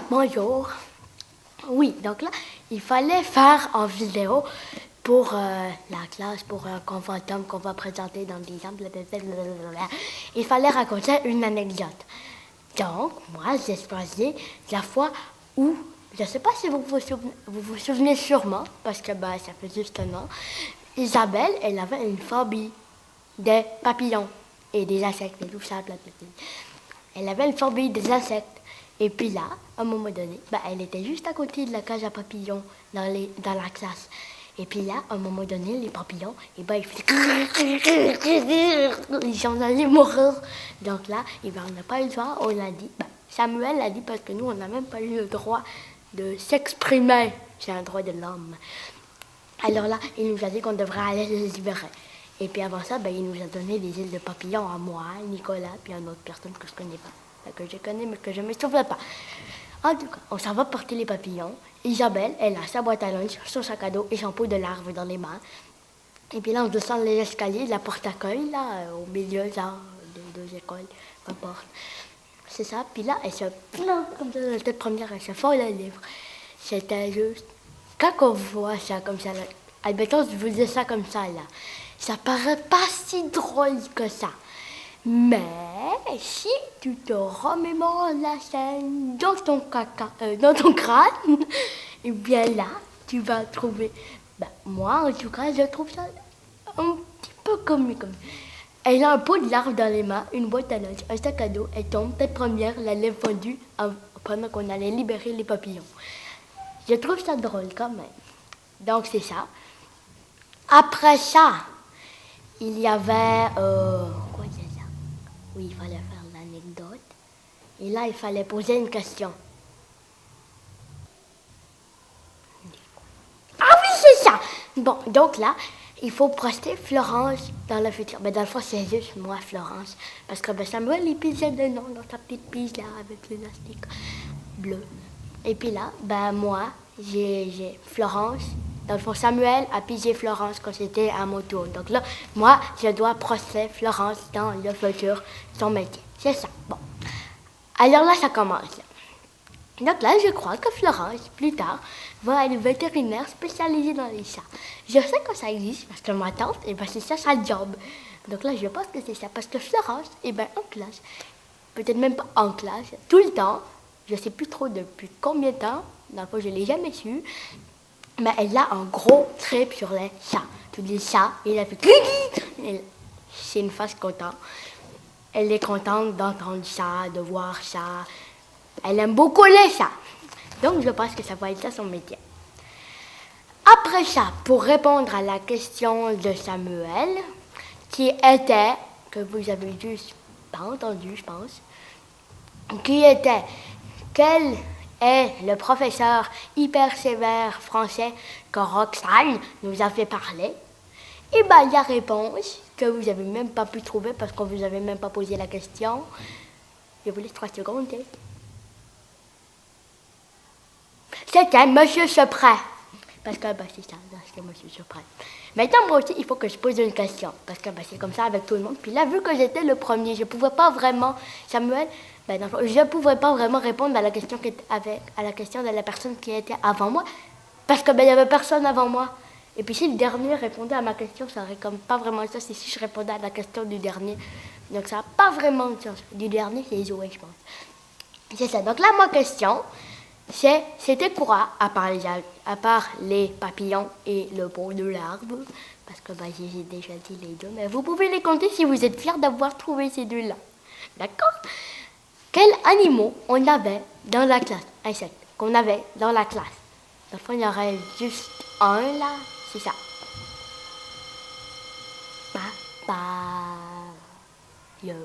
Bonjour. Oui, donc là, il fallait faire en vidéo pour la classe, pour un conventum qu'on va présenter dans 10 ans. Blablabla. Il fallait raconter une anecdote. Donc, moi, j'ai choisi la fois où, je ne sais pas si vous vous souvenez sûrement, parce que ça fait juste un an, Isabelle, elle avait une phobie des papillons et des insectes et tout ça. Blablabla. Elle avait une phobie des insectes. Et puis là, à un moment donné, elle était juste à côté de la cage à papillons dans la classe. Et puis là, à un moment donné, les papillons, ils faisaient... Ils sont allés mourir. Donc là, on n'a pas eu le droit, on l'a dit. Samuel l'a dit parce que nous, on n'a même pas eu le droit de s'exprimer. C'est un droit de l'homme. Alors là, il nous a dit qu'on devrait aller les libérer. Et puis avant ça, il nous a donné des îles de papillons à moi, Nicolas, puis à une autre personne que je ne connais pas. Que je connais, mais que je ne me souviens pas. En tout cas, on s'en va porter les papillons. Isabelle, elle a sa boîte à lunch, son sac à dos et son pot de larves dans les mains. Et puis là, on descend les escaliers de la porte-accueil, là, au milieu, là, des deux écoles, peu importe. C'est ça. Puis là, elle se plante comme ça, la tête première, elle se fend le livre. C'était juste... Quand on voit ça comme ça, là, admettons, je vous dis ça comme ça paraît pas si drôle que ça. Mais si tu te remémores la scène dans ton crâne, et bien là, tu vas trouver... moi, en tout cas, je trouve ça un petit peu comique. Elle a un pot de larves dans les mains, une boîte à lunch, un sac à dos, elle tombe, tête première, la lèvre fendue, pendant qu'on allait libérer les papillons. Je trouve ça drôle quand même. Donc c'est ça. Après ça, il y avait... quoi c'est ça? Oui, il fallait faire l'anecdote. Et là, il fallait poser une question. Ah oui, c'est ça! Bon, donc là, il faut projeter Florence dans le futur. Dans le fond, c'est juste moi, Florence. Parce que Samuel, il pisait dedans dans sa petite pige là, avec l'élastique bleu. Et puis là, moi, j'ai Florence. Dans le fond, Samuel a pigé Florence quand c'était à mon tour. Donc là, moi, je dois projeter Florence dans le futur, son métier. C'est ça. Bon. Alors là, ça commence. Donc là, je crois que Florence, plus tard, va être vétérinaire spécialisée dans les chats. Je sais que ça existe parce que ma tante, c'est ça sa job. Donc là, je pense que c'est ça. Parce que Florence, en classe, peut-être même pas en classe, tout le temps, je ne sais plus trop depuis combien de temps, dans le fond, je ne l'ai jamais su, mais elle a un gros trip sur les chats. Tous les chats, et elle a fait... C'est une face contente. Elle est contente d'entendre ça, de voir ça. Elle aime beaucoup les chats. Donc, je pense que ça va être ça son métier. Après ça, pour répondre à la question de Samuel, qui était, que vous avez juste pas entendu, je pense, qui était, quel est le professeur hyper sévère français que Roxane nous a fait parler? Et la réponse, que vous n'avez même pas pu trouver parce qu'on vous avait même pas posé la question, je vous laisse 3 secondes. C'était Monsieur Sepret. Parce que c'est ça, c'était Monsieur Sepret. Maintenant, moi aussi, il faut que je pose une question. Parce que c'est comme ça avec tout le monde. Puis là, vu que j'étais le premier, je ne pouvais pas vraiment, Samuel, je ne pouvais pas vraiment répondre à la question de la personne qui était avant moi. Parce que il n'y avait personne avant moi. Et puis si le dernier répondait à ma question, ça n'aurait comme pas vraiment de sens. Et si je répondais à la question du dernier, donc ça n'a pas vraiment de sens. Du dernier, c'est Zoé, je pense. C'est ça. Donc là, ma question, c'était quoi, à part les papillons et le pot de l'arbre, parce que j'ai déjà dit les deux, mais vous pouvez les compter si vous êtes fiers d'avoir trouvé ces deux-là. D'accord? Quels animaux on avait dans la classe? Insectes, qu'on avait dans la classe. Dans le fond, il y aurait juste un là, c'est ça. Papillon.